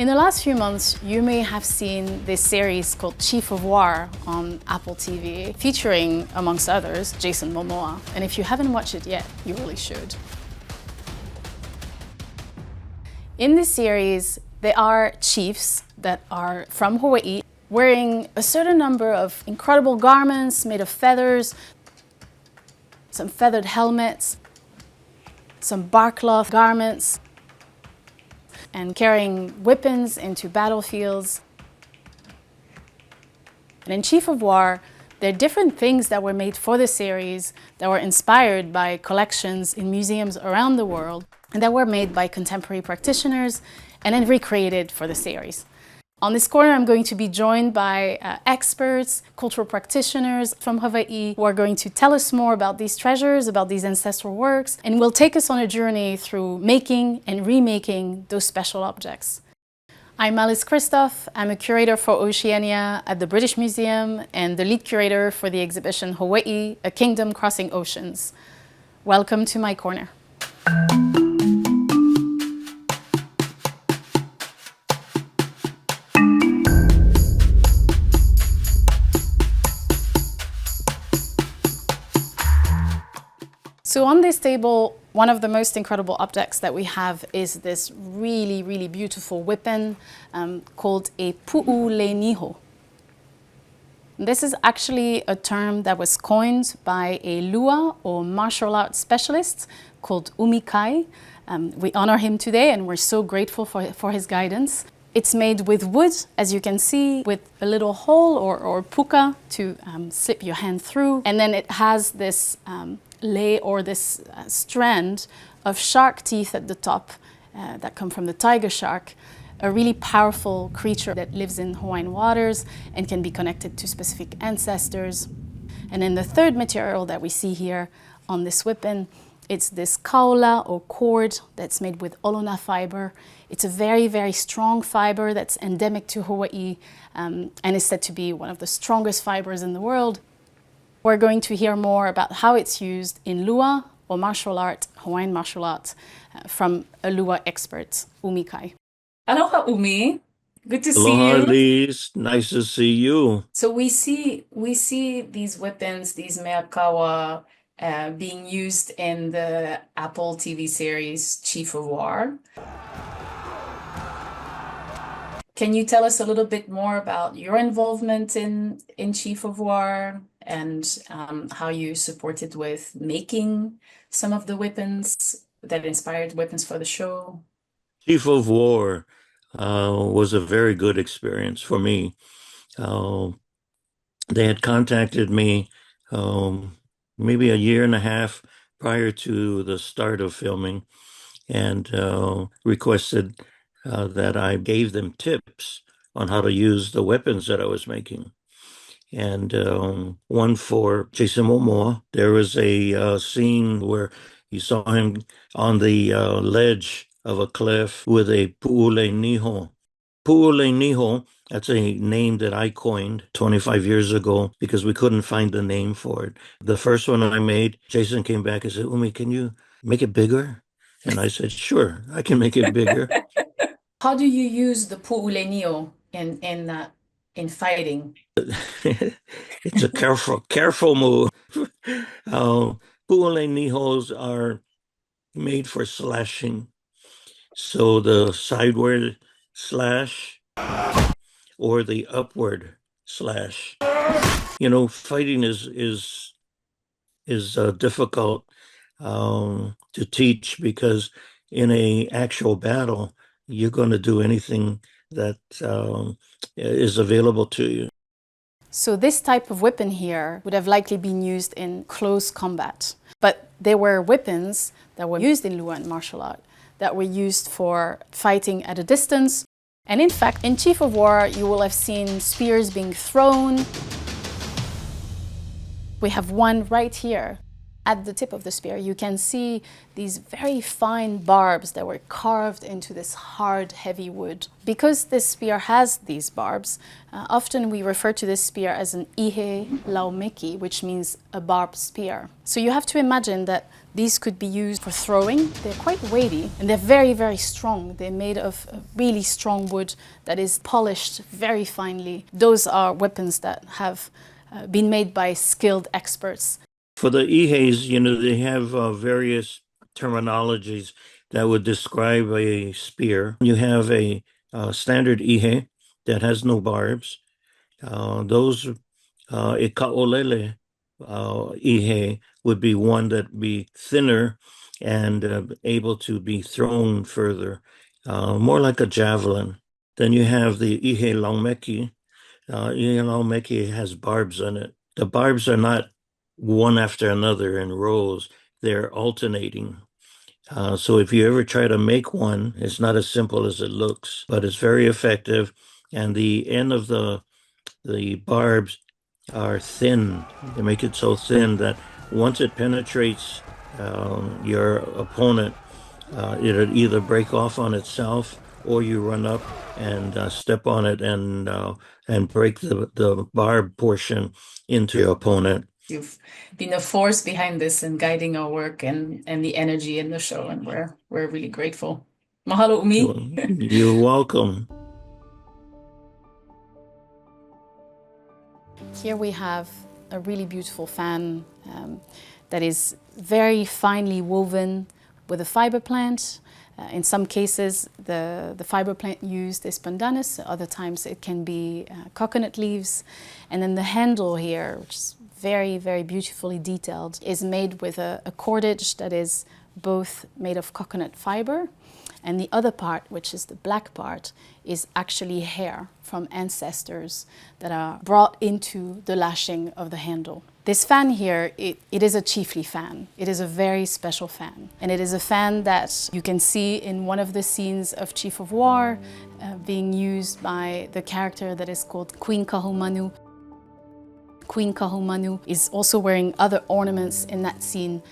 In the last few months, you may have seen this series called Chief of War on Apple TV, featuring, amongst others, Jason Momoa. And if you haven't watched it yet, you really should. In this series, there are chiefs that are from Hawaii, wearing a certain number of incredible garments made of feathers, some feathered helmets, some barkcloth garments, and carrying weapons into battlefields. And in Chief of War, there are different things that were made for the series that were inspired by collections in museums around the world and that were made by contemporary practitioners and then recreated for the series. On this corner, I'm going to be joined by experts, cultural practitioners from Hawaii who are going to tell us more about these treasures, about these ancestral works, and will take us on a journey through making and remaking those special objects. I'm Alice Christophe. I'm a curator for Oceania at the British Museum and the lead curator for the exhibition Hawaii, A Kingdom Crossing Oceans. Welcome to my corner. So on this table, one of the most incredible objects that we have is this really, really beautiful weapon called a pu'u niho. This is actually a term that was coined by a lua or martial arts specialist called Umikai. We honor him today and we're so grateful for his guidance. It's made with wood, as you can see, with a little hole or puka to slip your hand through. And then it has this lei or this strand of shark teeth at the top that come from the tiger shark, a really powerful creature that lives in Hawaiian waters and can be connected to specific ancestors. And then the third material that we see here on this weapon, it's this kaula or cord that's made with olona fiber. It's a very, very strong fiber that's endemic to Hawaii and is said to be one of the strongest fibers in the world. We're going to hear more about how it's used in lua or martial art, Hawaiian martial art, from a lua expert, Umikai. Aloha, Umi. Good to see you. Aloha, Alice. Nice to see you. So we see these weapons, these meakawa, being used in the Apple TV series Chief of War. Can you tell us a little bit more about your involvement in Chief of War and how you supported with making some of the weapons that inspired weapons for the show? Chief of War was a very good experience for me. They had contacted me maybe a year and a half prior to the start of filming and requested that I gave them tips on how to use the weapons that I was making. And one for Jason Momoa, there was a scene where you saw him on the ledge of a cliff with a pu'u niho. Pu'u niho, that's a name that I coined 25 years ago because we couldn't find the name for it. The first one I made, Jason came back and said, Umi, can you make it bigger? And I said, sure, I can make it bigger. How do you use the pu'u niho in fighting? It's a careful move. Pu'u nihos are made for slashing. So the sideward slash or the upward slash. You know, fighting is difficult to teach because in a actual battle, you're going to do anything that is available to you. So this type of weapon here would have likely been used in close combat. But there were weapons that were used in lua and martial art that were used for fighting at a distance. And in fact, in Chief of War, you will have seen spears being thrown. We have one right here. At the tip of the spear, you can see these very fine barbs that were carved into this hard, heavy wood. Because this spear has these barbs, often we refer to this spear as an ihe laumeki, which means a barbed spear. So you have to imagine that These could be used for throwing. They're quite weighty and they're very, very strong. They're made of really strong wood that is polished very finely. Those are weapons that have been made by skilled experts. For the ihes, they have various terminologies that would describe a spear. You have a standard ihe that has no barbs. Those ikaolele ihe would be one that be thinner and able to be thrown further, more like a javelin. Then you have the ihe laumeki. Ihe laumeki has barbs on it. The barbs are not one after another in rows. They're alternating. So if you ever try to make one, it's not as simple as it looks, but it's very effective. And the end of the barbs are thin. They make it so thin that once it penetrates your opponent, it'll either break off on itself or you run up and step on it and break the barb portion into your opponent. You've been a force behind this and guiding our work and the energy in the show, and we're really grateful. Mahalo umi. You're welcome. Here we have a really beautiful fan that is very finely woven with a fiber plant. In some cases, the fiber plant used is pandanus. Other times it can be coconut leaves. And then the handle here, which is very, very beautifully detailed, is made with a cordage that is both made of coconut fiber, and the other part, which is the black part, is actually hair from ancestors that are brought into the lashing of the handle. This fan here, it is a chiefly fan. It is a very special fan. And it is a fan that you can see in one of the scenes of Chief of War being used by the character that is called Queen Kahumanu. Queen Kahumanu is also wearing other ornaments in that scene,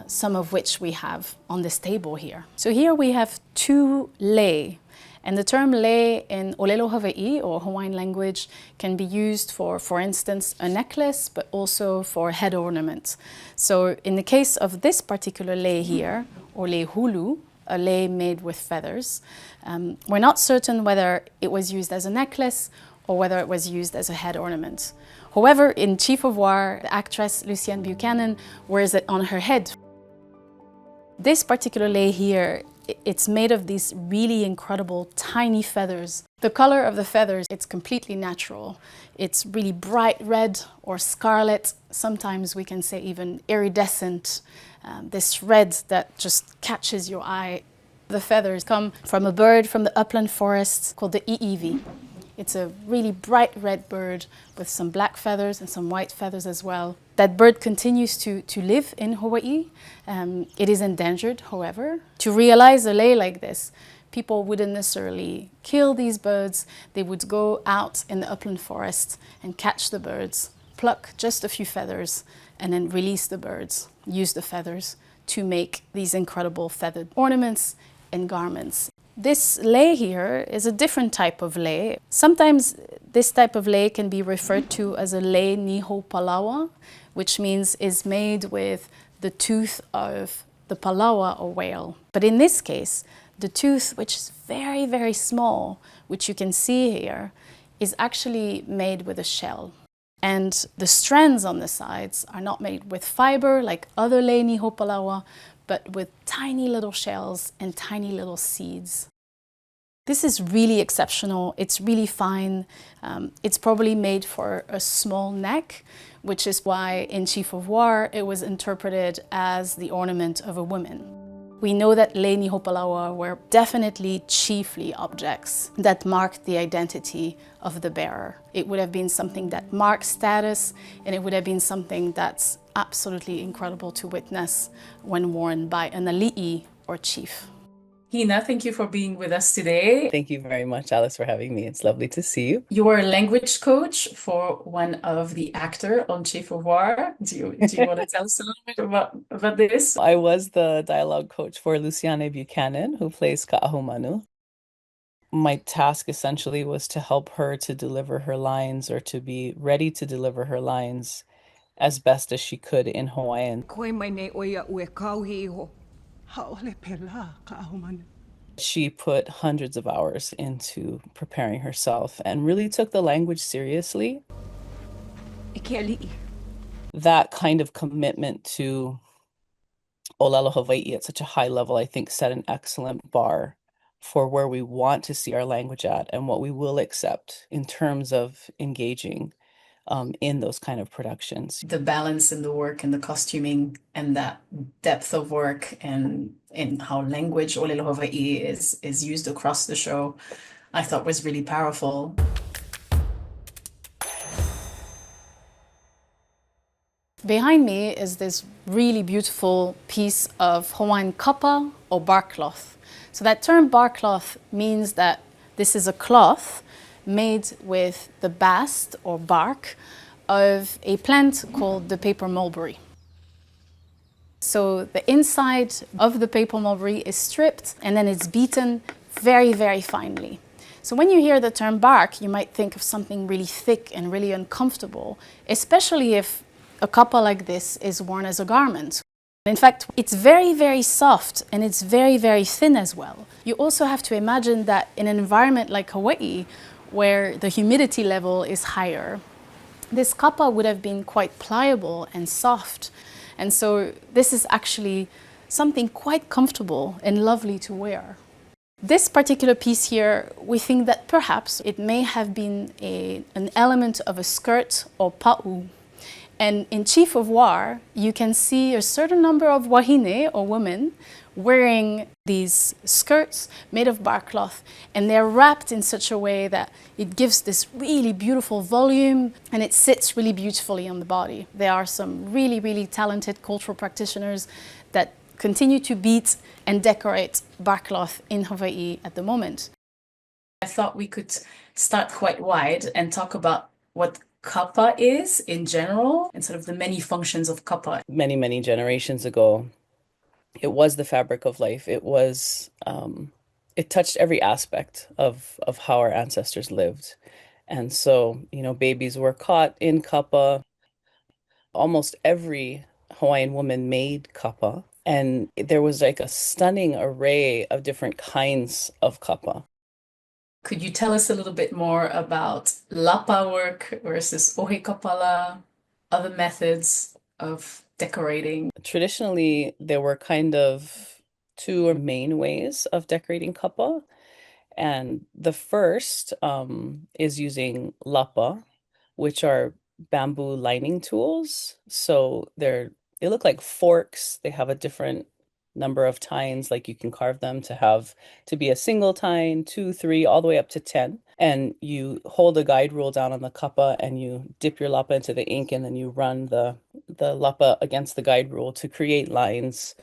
some of which we have on this table here. So here we have two lei, and the term lei in Olelo Hawaiʻi, or Hawaiian language, can be used for instance, a necklace, but also for head ornament. So in the case of this particular lei here, or lei hulu, a lei made with feathers, we're not certain whether it was used as a necklace or whether it was used as a head ornament. However, in Chief of War, the actress Lucienne Buchanan wears it on her head. This particular lei here, it's made of these really incredible tiny feathers. The color of the feathers, it's completely natural. It's really bright red or scarlet. Sometimes we can say even iridescent. This red that just catches your eye. The feathers come from a bird from the upland forest called the iiwi. It's a really bright red bird with some black feathers and some white feathers as well. That bird continues to live in Hawaii. It is endangered, however. To realize a lei like this, people wouldn't necessarily kill these birds. They would go out in the upland forest and catch the birds, pluck just a few feathers, and then release the birds, use the feathers to make these incredible feathered ornaments and garments. This lei here is a different type of lei. Sometimes this type of lei can be referred to as a lei niho palawa, which means is made with the tooth of the palawa or whale. But in this case, the tooth, which is very, very small, which you can see here, is actually made with a shell. And the strands on the sides are not made with fiber like other lei niho palawa, but with tiny little shells and tiny little seeds. This is really exceptional. It's really fine. It's probably made for a small neck, which is why in Chief of War it was interpreted as the ornament of a woman. We know that lei niho palawa were definitely chiefly objects that marked the identity of the bearer. It would have been something that marked status, and it would have been something that's absolutely incredible to witness when worn by an ali'i or chief. Hina, thank you for being with us today. Thank you very much, Alice, for having me. It's lovely to see you. You are a language coach for one of the actors on Chief of War. Do you want to tell us a little bit about this? I was the dialogue coach for Lucienne Buchanan, who plays Ka'ahumanu. My task essentially was to help her to deliver her lines, or to be ready to deliver her lines as best as she could in Hawaiian. She put hundreds of hours into preparing herself and really took the language seriously. That kind of commitment to Olelo Hawaiʻi at such a high level, I think, set an excellent bar for where we want to see our language at and what we will accept in terms of engaging in those kind of productions. The balance in the work and the costuming and that depth of work and in how language Olelo Hawaiʻi is used across the show, I thought was really powerful. Behind me is this really beautiful piece of Hawaiian kapa or bark cloth. So that term bark cloth means that this is a cloth made with the bast or bark of a plant called the paper mulberry. So the inside of the paper mulberry is stripped and then it's beaten very, very finely. So when you hear the term bark, you might think of something really thick and really uncomfortable, especially if a kapa like this is worn as a garment. In fact, it's very, very soft and it's very, very thin as well. You also have to imagine that in an environment like Hawaii, where the humidity level is higher, this kapa would have been quite pliable and soft. And so this is actually something quite comfortable and lovely to wear. This particular piece here, we think that perhaps it may have been an element of a skirt or pu'u. And in Chief of War, you can see a certain number of wahine or women wearing these skirts made of bark cloth, and they're wrapped in such a way that it gives this really beautiful volume and it sits really beautifully on the body. There are some really, really talented cultural practitioners that continue to beat and decorate bark cloth in Hawaii at the moment. I thought we could start quite wide and talk about what kapa is in general and sort of the many functions of kapa. Many, many generations ago, it was the fabric of life. It was, it touched every aspect of how our ancestors lived. And so, babies were caught in kapa. Almost every Hawaiian woman made kapa. And there was like a stunning array of different kinds of kapa. Could you tell us a little bit more about lapa work versus ohe kapala, other methods of decorating? Traditionally, there were kind of two main ways of decorating kapa. And the first is using lapa, which are bamboo lining tools. So they look like forks. They have a different number of tines, like you can carve them to be a single tine, 2, 3, all the way up to 10. And you hold a guide rule down on the kapa and you dip your lapa into the ink and then you run the lapa against the guide rule to create lines.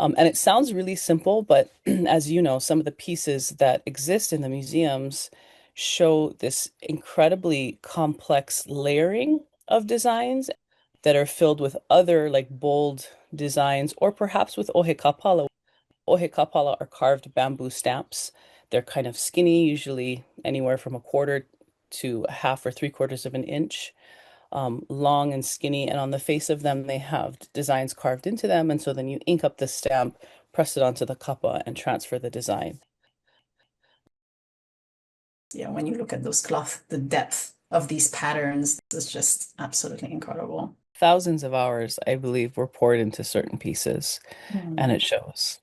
And it sounds really simple, but as you know, some of the pieces that exist in the museums show this incredibly complex layering of designs that are filled with other like bold designs, or perhaps with ohe kapala. Ohe kapala are carved bamboo stamps. They're kind of skinny, usually anywhere from 1/4 to 1/2 or 3/4 of an inch. Long and skinny, and on the face of them they have designs carved into them, and so then you ink up the stamp, press it onto the kapa, and transfer the design. Yeah, when you look at those cloth, the depth of these patterns is just absolutely incredible. Thousands of hours, I believe, were poured into certain pieces, and it shows.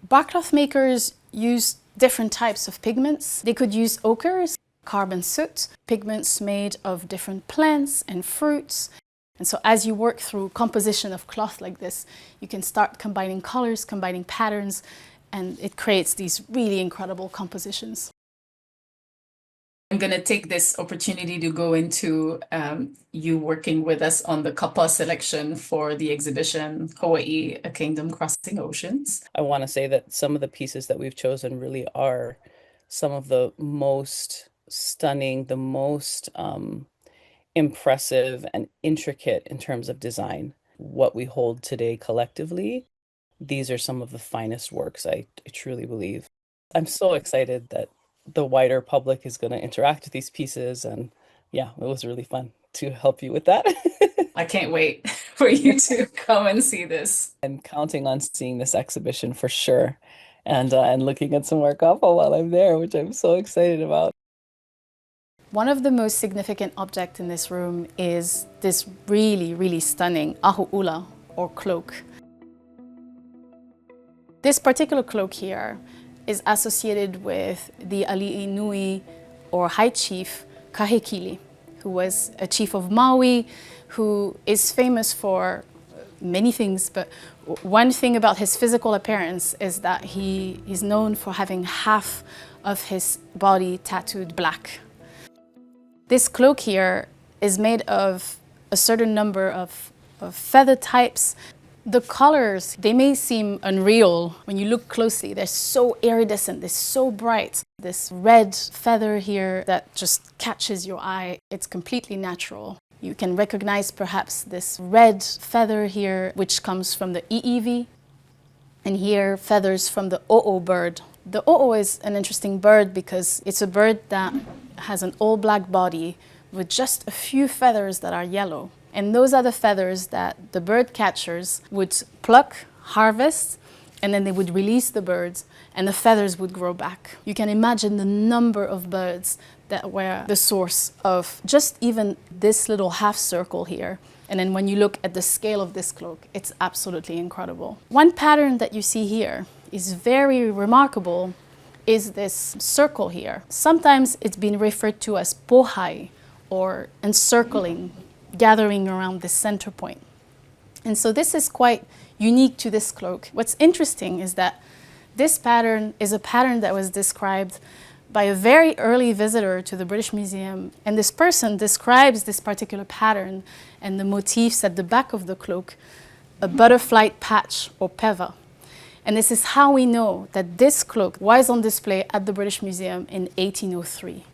Bark cloth makers use different types of pigments. They could use ochres, carbon soot, pigments made of different plants and fruits. And so as you work through composition of cloth like this, you can start combining colors, combining patterns, and it creates these really incredible compositions. I'm going to take this opportunity to go into you working with us on the kapa selection for the exhibition, Hawaii, A Kingdom Crossing Oceans. I want to say that some of the pieces that we've chosen really are some of the most stunning, the most impressive and intricate in terms of design. What we hold today collectively, these are some of the finest works, I truly believe. I'm so excited that the wider public is going to interact with these pieces, and yeah, it was really fun. to help you with that. I can't wait for you to come and see this. I'm counting on seeing this exhibition for sure, and looking at some more kapa while I'm there, which I'm so excited about. One of the most significant objects in this room is this really, really stunning ahu'ula, or cloak. This particular cloak here is associated with the ali'i nui, or high chief, Kahekili, who was a chief of Maui, who is famous for many things, but one thing about his physical appearance is that he is known for having half of his body tattooed black. This cloak here is made of a certain number of feather types. The colors, they may seem unreal when you look closely. They're so iridescent, they're so bright. This red feather here that just catches your eye, it's completely natural. You can recognize perhaps this red feather here, which comes from the i'iwi, and here feathers from the o'o bird. The o'o is an interesting bird because it's a bird that has an all-black body with just a few feathers that are yellow. And those are the feathers that the bird catchers would pluck, harvest, and then they would release the birds and the feathers would grow back. You can imagine the number of birds that were the source of just even this little half circle here. And then when you look at the scale of this cloak, it's absolutely incredible. One pattern that you see here is very remarkable, is this circle here. Sometimes it's been referred to as pohai, or encircling, gathering around the center point. And so this is quite unique to this cloak. What's interesting is that this pattern is a pattern that was described by a very early visitor to the British Museum, and this person describes this particular pattern and the motifs at the back of the cloak, a butterfly patch, or peva. And this is how we know that this cloak was on display at the British Museum in 1803.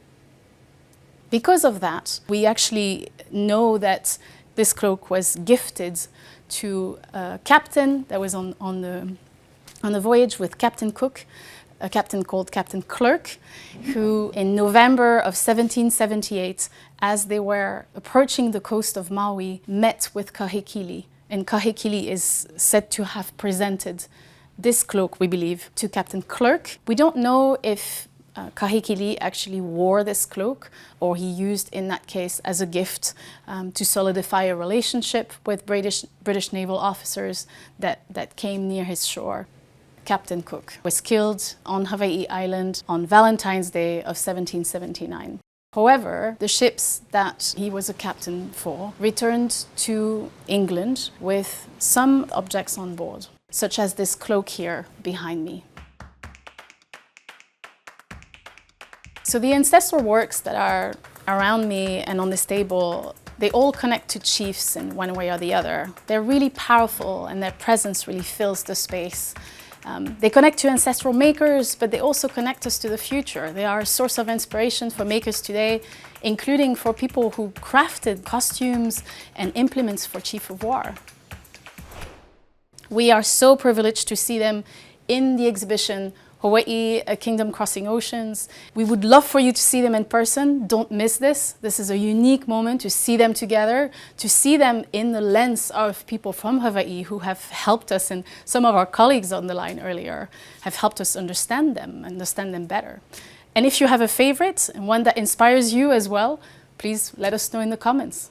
Because of that, we actually know that this cloak was gifted to a captain that was on the voyage with Captain Cook, a captain called Captain Clerk, who in November of 1778, as they were approaching the coast of Maui, met with Kahekili. And Kahekili is said to have presented this cloak, we believe, to Captain Clerk. We don't know if Kahekili actually wore this cloak, or he used in that case as a gift to solidify a relationship with British naval officers that came near his shore. Captain Cook was killed on Hawaii Island on Valentine's Day of 1779. However, the ships that he was a captain for returned to England with some objects on board, such as this cloak here behind me. So the ancestral works that are around me and on this table, they all connect to chiefs in one way or the other. They're really powerful and their presence really fills the space. They connect to ancestral makers, but they also connect us to the future. They are a source of inspiration for makers today, including for people who crafted costumes and implements for chief of war. We are so privileged to see them in the exhibition Hawaiʻi, A Kingdom Crossing Oceans. We would love for you to see them in person. Don't miss this. This is a unique moment to see them together, to see them in the lens of people from Hawaii who have helped us, and some of our colleagues on the line earlier have helped us understand them better. And if you have a favorite and one that inspires you as well, please let us know in the comments.